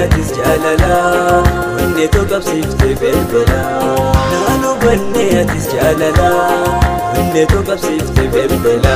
atis jaalala wanne tokkabsiifte belbela naanu banne atis jaalala wanne tokkabsiifte belbela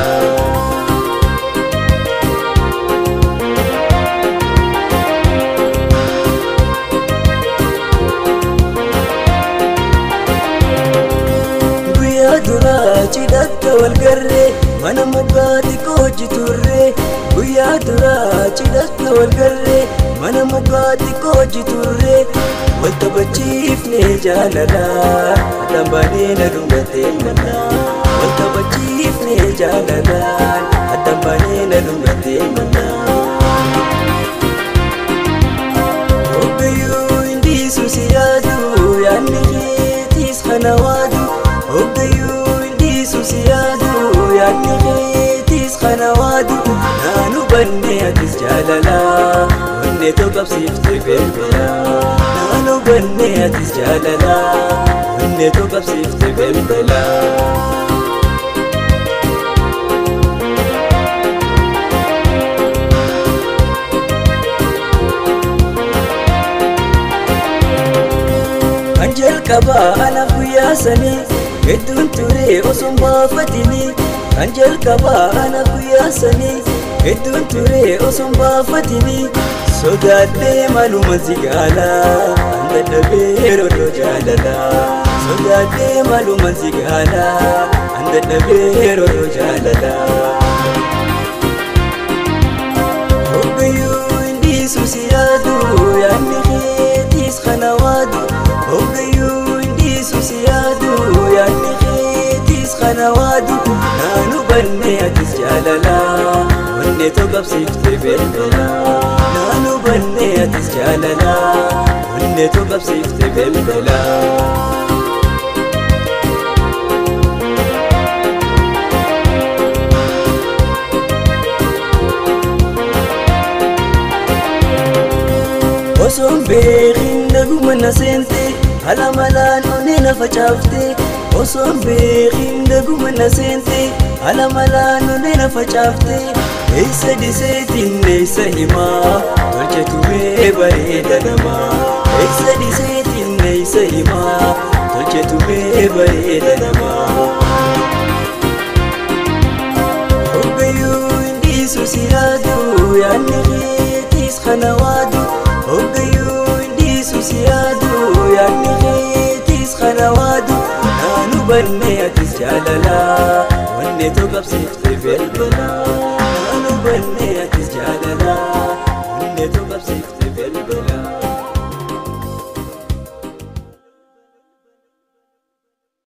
cidakka walgarre mana mugaati koji turre guyyaa dura cidakka walgarre mana mugaati koji turre wanta bachiifne jaalala adambaanee na dhungate mana wanta bachiifne jaalala adambaanee na dhungate mana obbayyuu indiisu si yaadu yaanni keetiis kana waadu obbayyuu سيادو يا نغيتيس خنوادو نانو بني أتس جاللا وني تقبسيفت بالبلا نانو بني أتس جاللا وني تقبسيفت بالبلا أنجل كبا أنا خويا سني Hedduun ture osoo baafatini Anjal qabaa ana guyyaa sanii Hedduun ture osoo baafatini Sodaadhee maaluma zigaala Anda dhabee rodoo jaalala Sodaadhee maaluma zigaala Anda dhabee rodoo jaalala Obbayyuu indiisu si yaadu yaanni keetiis kana waadu Obbayyuu indiisu si yaadu yaanni keetiis kana waadu naanu banne atis jaalala wanne tokkabsiifte belbela naanu banne atis jaalala wanne tokkabsiifte belbela osoon beekin naguma na seente alamalaan onena facaafte osoon beekin naguma na seente alamalaan onena facaafte eessa diseetiin eessa himaa tolche tumee bareeda namaa eessa diseetiin eessa himaa tolche tumee bareeda namaa obbayyuu indiisu si yaadu yaanni keetiis kana waadu obbayyuu indiisu si yaadu yaanni keetiis kana waadu naanu banne atis jaalala wanne tokkabsiifte belbela naanu banne atis jaalala wanne tokkabsiifte